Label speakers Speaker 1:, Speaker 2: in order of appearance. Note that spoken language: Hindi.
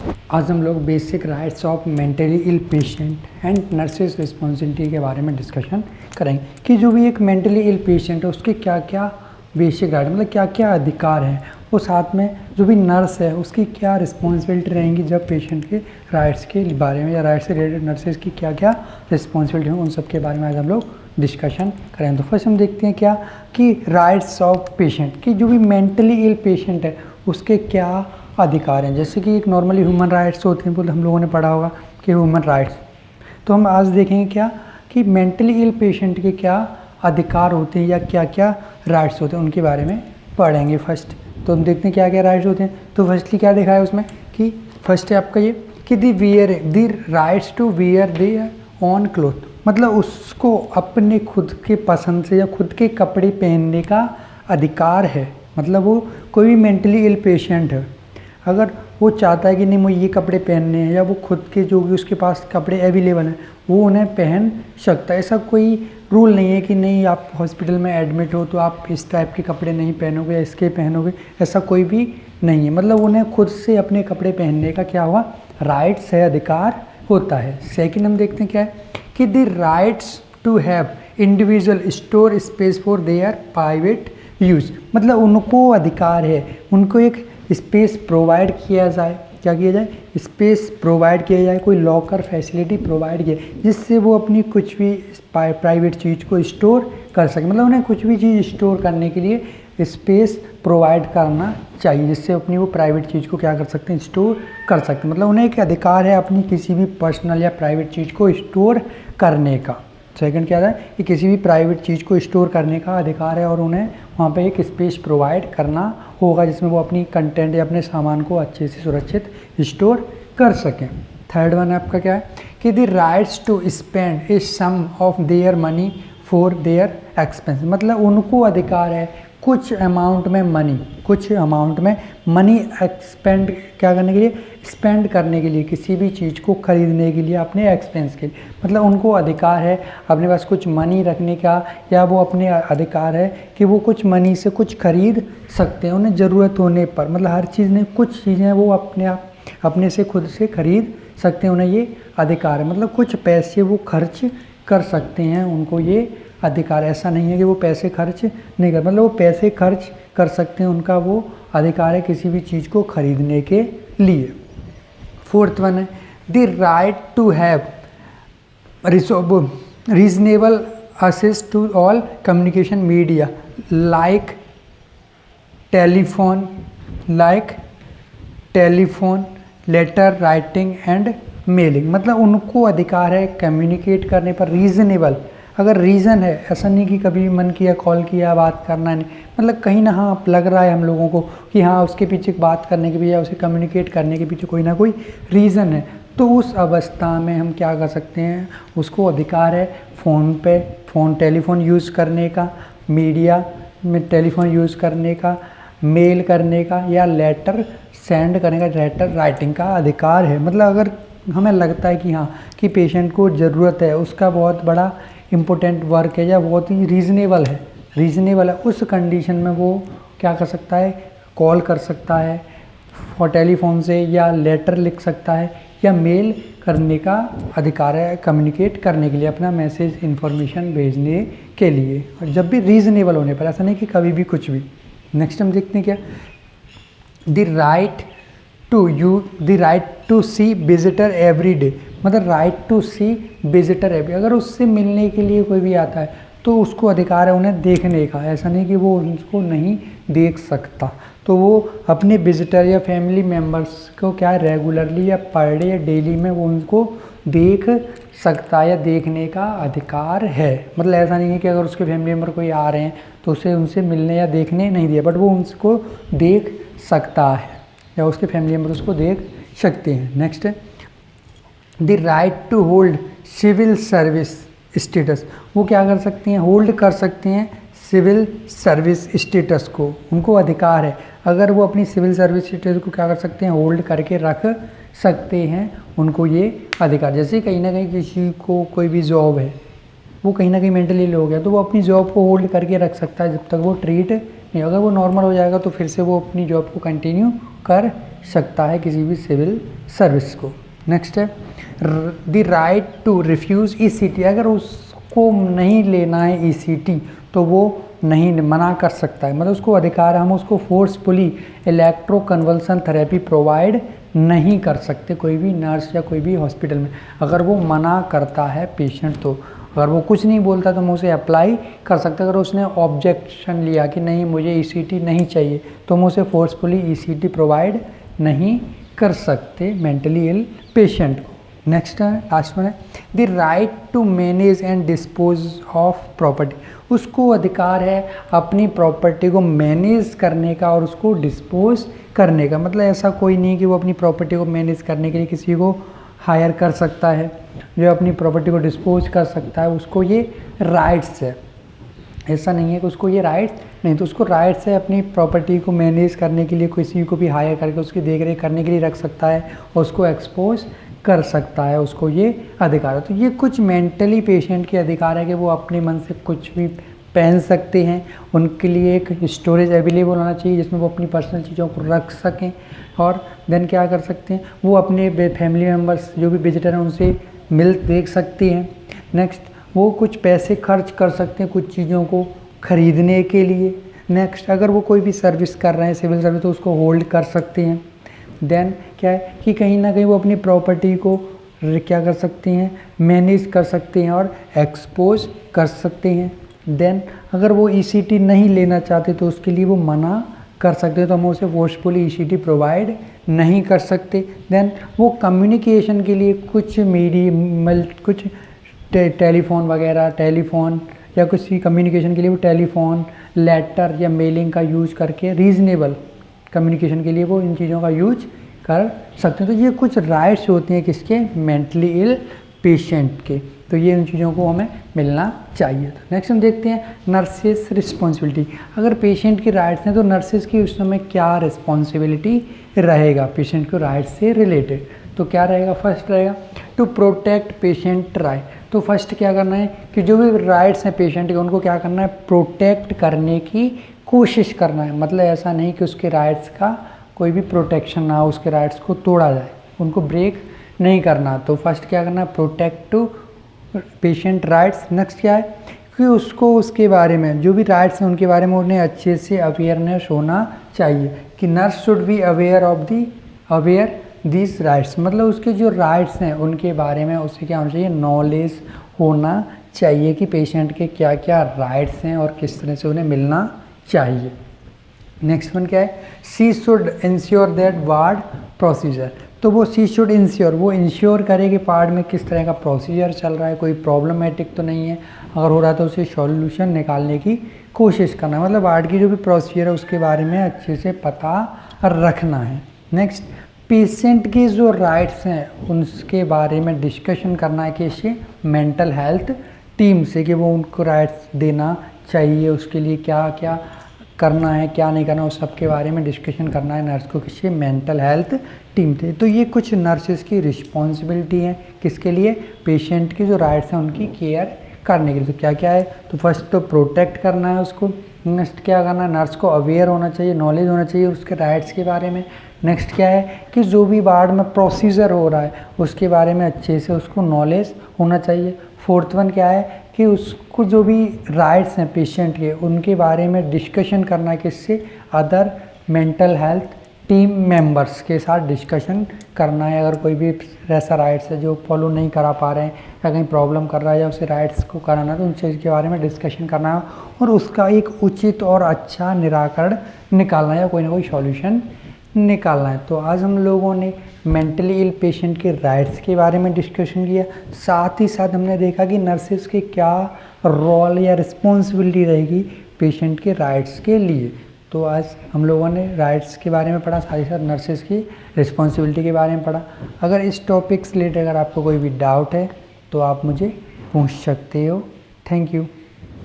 Speaker 1: आज हम लोग basic rights of mentally ill patient and nurses responsibility के बारे में डिस्कशन करेंगे कि जो भी एक मेंटली इल पेशेंट है उसके क्या क्या बेसिक राइट मतलब क्या क्या अधिकार हैं, और साथ में जो भी नर्स है उसकी क्या रिस्पॉन्सिबिलिटी रहेंगी जब पेशेंट के राइट्स के बारे में या राइट्स से रिलेटेड नर्सेस की क्या क्या रिस्पॉन्सिबिलिटी हैं, उन सब के बारे में आज हम लोग डिस्कशन करेंगे। तो फर्स्ट हम देखते हैं क्या कि राइट्स ऑफ पेशेंट कि जो भी मेंटली इल पेशेंट है उसके क्या अधिकार हैं। जैसे कि एक नॉर्मली ह्यूमन राइट्स होते हैं, हम लोगों ने पढ़ा होगा कि ह्यूमन राइट्स, तो हम आज देखेंगे क्या कि मेंटली इल पेशेंट के क्या अधिकार होते हैं या क्या क्या राइट्स होते हैं उनके बारे में पढ़ेंगे। फर्स्ट तो हम देखते हैं क्या क्या राइट्स होते हैं। तो फर्स्टली क्या देखा है उसमें कि फर्स्ट है आपका ये कि the rights to wear their own cloth, मतलब उसको अपने खुद के पसंद से या खुद के कपड़े पहनने का अधिकार है। मतलब वो कोई भी मेंटली इल पेशेंट है, अगर वो चाहता है कि नहीं मुझे ये कपड़े पहनने हैं या वो खुद के जो भी उसके पास कपड़े अवेलेबल हैं वो उन्हें पहन सकता है। ऐसा कोई रूल नहीं है कि नहीं आप हॉस्पिटल में एडमिट हो तो आप इस टाइप के कपड़े नहीं पहनोगे या इसके पहनोगे, ऐसा कोई भी नहीं है। मतलब उन्हें खुद से अपने कपड़े पहनने का क्या हुआ राइट्स है, अधिकार होता है। सेकंड हम देखते हैं क्या है कि the rights to have individual store space for their private use, मतलब उनको अधिकार है उनको एक स्पेस प्रोवाइड किया जाए, क्या किया जाए स्पेस प्रोवाइड किया जाए, कोई लॉकर फैसिलिटी प्रोवाइड किया जिससे वो अपनी कुछ भी प्राइवेट चीज़ को स्टोर कर सके। मतलब उन्हें कुछ भी चीज़ स्टोर करने के लिए स्पेस प्रोवाइड करना चाहिए जिससे अपनी वो प्राइवेट चीज़ को क्या कर सकते हैं स्टोर कर सकते हैं। मतलब उन्हें एक अधिकार है अपनी किसी भी पर्सनल या प्राइवेट चीज़ को स्टोर करने का। सेकंड क्या है कि किसी भी प्राइवेट चीज़ को स्टोर करने का अधिकार है और उन्हें वहाँ पे एक स्पेस प्रोवाइड करना होगा जिसमें वो अपनी कंटेंट या अपने सामान को अच्छे से सुरक्षित स्टोर कर सकें। थर्ड वन आपका क्या है कि the rights to spend a sum of their money for their expense, मतलब उनको अधिकार है कुछ अमाउंट में मनी एक्सपेंड क्या करने के लिए स्पेंड करने के लिए, किसी भी चीज़ को खरीदने के लिए अपने एक्सपेंस के लिए। मतलब उनको अधिकार है अपने पास कुछ मनी रखने का, या वो अपने अधिकार है कि वो कुछ मनी से कुछ खरीद सकते हैं उन्हें ज़रूरत होने पर। मतलब हर चीज़ में कुछ चीज़ें वो अपने से खुद से खरीद सकते हैं, उन्हें ये अधिकार है। मतलब कुछ पैसे वो खर्च कर सकते हैं, उनको ये अधिकार। ऐसा नहीं है कि वो पैसे खर्च नहीं कर, मतलब वो पैसे खर्च कर सकते हैं, उनका वो अधिकार है किसी भी चीज़ को खरीदने के लिए। फोर्थ वन है the right to have reasonable access to all communication media like telephone letter writing and mailing. मतलब उनको अधिकार है कम्युनिकेट करने पर रीज़नेबल, अगर रीज़न है, ऐसा नहीं कि कभी मन किया कॉल किया बात करना नहीं, मतलब कहीं ना हाँ लग रहा है हम लोगों को कि हाँ उसके पीछे बात करने के पीछे या उसे कम्युनिकेट करने के पीछे कोई ना कोई रीज़न है, तो उस अवस्था में हम क्या कर सकते हैं, उसको अधिकार है टेलीफोन यूज़ करने का, मीडिया में टेलीफोन यूज़ करने का, मेल करने का या लेटर सेंड करने का, लेटर राइटिंग का अधिकार है। मतलब अगर हमें लगता है कि हाँ कि पेशेंट को ज़रूरत है, उसका बहुत बड़ा इम्पोर्टेंट वर्क है या बहुत ही रीज़नेबल है, उस कंडीशन में वो क्या कर सकता है कॉल कर सकता है और टेलीफोन से, या लेटर लिख सकता है या मेल करने का अधिकार है कम्युनिकेट करने के लिए, अपना मैसेज इन्फॉर्मेशन भेजने के लिए, और जब भी रीज़नेबल होने पर, ऐसा नहीं कि कभी भी कुछ भी। नेक्स्ट हम देखते हैं क्या the right to see visitor every day, मतलब right to see visitor every, अगर उससे मिलने के लिए कोई भी आता है तो उसको अधिकार है उन्हें देखने का। ऐसा नहीं कि वो उनको नहीं देख सकता, तो वो अपने विजिटर या फैमिली मेम्बर्स को क्या रेगुलरली या पर डे या डेली में वो उनको देख सकता है या देखने का अधिकार है। मतलब ऐसा नहीं है कि अगर उसके फैमिली मेम्बर कोई आ रहे हैं तो उसे उनसे मिलने या देखने नहीं दिया, बट वो उनको देख सकता है या उसके फैमिली मेम्बर उसको देख सकते हैं। नेक्स्ट है the right to hold civil service status, वो क्या कर सकते हैं होल्ड कर सकते हैं सिविल सर्विस स्टेटस को, उनको अधिकार है। अगर वो अपनी सिविल सर्विस स्टेटस को क्या कर सकते हैं होल्ड करके रख सकते हैं, उनको ये अधिकार। जैसे कहीं ना कहीं किसी को कोई भी जॉब है, वो कहीं ना कहीं मेंटली इल हो गया तो वो अपनी जॉब को होल्ड करके रख सकता है जब तक वो ट्रीट नहीं, अगर वो नॉर्मल हो जाएगा तो फिर से वो अपनी जॉब को कंटिन्यू कर सकता है किसी भी सिविल सर्विस को। नेक्स्ट है the right to refuse ECT। अगर उसको नहीं लेना है ECT तो वो नहीं मना कर सकता है, मतलब उसको अधिकार है, हम उसको फोर्सफुली इलेक्ट्रोकन्वल्सन थेरेपी प्रोवाइड नहीं कर सकते कोई भी नर्स या कोई भी हॉस्पिटल में। अगर वो मना करता है पेशेंट, तो अगर वो कुछ नहीं बोलता तो हम उसे अप्लाई कर सकते हैं। अगर उसने ऑब्जेक्शन लिया कि नहीं मुझे ECT नहीं चाहिए, तो हम उसे फोर्सफुली ECT प्रोवाइड नहीं कर सकते मेंटली इल पेशेंट को। नेक्स्ट है लास्ट वन है the right to manage and dispose of property. उसको अधिकार है अपनी प्रॉपर्टी को मैनेज करने का और उसको डिस्पोज करने का। मतलब ऐसा कोई नहीं कि वो अपनी प्रॉपर्टी को मैनेज करने के लिए किसी को हायर कर सकता है, जो अपनी प्रॉपर्टी को डिस्पोज कर सकता है उसको ये राइट्स है। ऐसा नहीं है कि उसको ये राइट्स नहीं, तो उसको राइट्स है अपनी प्रॉपर्टी को मैनेज करने के लिए किसी को भी हायर करके उसकी देख रेख करने के लिए रख सकता है और उसको एक्सपोज कर सकता है, उसको ये अधिकार है। तो ये कुछ मेंटली पेशेंट के अधिकार है कि वो अपने मन से कुछ भी पहन सकते हैं। उनके लिए एक स्टोरेज अवेलेबल होना चाहिए जिसमें वो अपनी पर्सनल चीज़ों को रख सकें। और देन क्या कर सकते हैं, वो अपने फैमिली मेम्बर्स जो भी विजिटर हैं उनसे मिल देख सकते हैं। नेक्स्ट वो कुछ पैसे खर्च कर सकते हैं कुछ चीज़ों को ख़रीदने के लिए। नेक्स्ट अगर वो कोई भी सर्विस कर रहे हैं सिविल सर्विस तो उसको होल्ड कर सकते हैं। देन क्या है कि कहीं ना कहीं वो अपनी प्रॉपर्टी को क्या कर सकते हैं, मैनेज कर सकते हैं और एक्सपोज कर सकते हैं। देन अगर वो ECT नहीं लेना चाहते तो उसके लिए वो मना कर सकते हैं, तो हम उसे फोर्सफुली ECT प्रोवाइड नहीं कर सकते। देन वो कम्युनिकेशन के लिए कुछ कुछ टेलीफोन वगैरह टेलीफोन या कुछ कम्युनिकेशन के लिए वो टेलीफोन लेटर या मेलिंग का यूज़ करके रीजनेबल कम्युनिकेशन के लिए वो इन चीज़ों का यूज कर सकते हैं। तो ये कुछ राइट्स होते हैं किसके, मेंटली इल पेशेंट के। तो ये उन चीज़ों को हमें मिलना चाहिए। तो नेक्स्ट हम देखते हैं नर्सेस रिस्पॉन्सिबिलिटी। अगर पेशेंट की राइट्स हैं तो नर्सेस की उस समय क्या रिस्पॉन्सिबिलिटी रहेगा पेशेंट को राइट्स से रिलेटेड। तो क्या रहेगा, फर्स्ट रहेगा टू प्रोटेक्ट पेशेंट राइट। तो फर्स्ट क्या करना है कि जो भी राइट्स हैं पेशेंट के उनको क्या करना है, प्रोटेक्ट करने की कोशिश करना है। मतलब ऐसा नहीं कि उसके राइट्स का कोई भी प्रोटेक्शन ना हो, उसके राइट्स को तोड़ा जाए, उनको ब्रेक नहीं करना। तो फर्स्ट क्या करना है, protect to patient rights. Next क्या है कि उसको उसके बारे में जो भी राइट्स हैं उनके बारे में उन्हें अच्छे से अवेयरनेस होना चाहिए कि nurse should be aware this rights. मतलब उसके जो राइट्स हैं उनके बारे में उसे क्या होना चाहिए, नॉलेज होना चाहिए कि पेशेंट के क्या क्या राइट्स हैं और किस तरह से उन्हें मिलना चाहिए। नेक्स्ट वन क्या है, she should ensure that ward procedure. तो वो शी शुड इंश्योर, वो इंश्योर करे कि वार्ड में किस तरह का प्रोसीजर चल रहा है, कोई प्रॉब्लमेटिक तो नहीं है, अगर हो रहा है तो उसे सॉल्यूशन निकालने की कोशिश करना है। मतलब वार्ड की जो भी प्रोसीजर है उसके बारे में अच्छे से पता रखना है। नेक्स्ट पेशेंट के जो राइट्स हैं उनके बारे में डिस्कशन करना है कि इससे मेंटल हेल्थ टीम से कि वो उनको राइट्स देना चाहिए, उसके लिए क्या क्या करना है क्या नहीं करना, उस सब के बारे में डिस्कशन करना है नर्स को किसी मेंटल हेल्थ टीम थे। तो ये कुछ नर्सेस की रिस्पॉन्सिबिलिटी है किसके लिए, पेशेंट की जो राइट्स हैं उनकी केयर करने के लिए। तो क्या क्या है, तो फर्स्ट तो प्रोटेक्ट करना है उसको। नेक्स्ट क्या करना है, नर्स को अवेयर होना चाहिए, नॉलेज होना चाहिए उसके राइट्स के बारे में। नेक्स्ट क्या है कि जो भी वार्ड में प्रोसीजर हो रहा है उसके बारे में अच्छे से उसको नॉलेज होना चाहिए। फोर्थ वन क्या है कि उसको जो भी राइट्स हैं पेशेंट के उनके बारे में डिस्कशन करना है किससे, other mental health team members के साथ डिस्कशन करना है। अगर कोई भी ऐसा राइट्स है जो फॉलो नहीं करा पा रहे हैं या कहीं प्रॉब्लम कर रहा है या उसे राइट्स को कराना है तो उनसे इसके बारे में डिस्कशन करना है और उसका एक उचित और अच्छा निराकरण निकालना है या कोई ना कोई सॉल्यूशन निकालना है। तो आज हम लोगों ने मेंटली इल पेशेंट के राइट्स के बारे में डिस्कशन किया, साथ ही साथ हमने देखा कि नर्सेस के क्या रोल या रिस्पॉन्सिबिलिटी रहेगी पेशेंट के राइट्स के लिए। तो आज हम लोगों ने राइट्स के बारे में पढ़ा, साथ ही साथ नर्सेस की रिस्पॉन्सिबिलिटी के बारे में पढ़ा। अगर इस टॉपिक से रिलेटेड अगर आपको कोई भी डाउट है तो आप मुझे पूछ सकते हो। Thank you.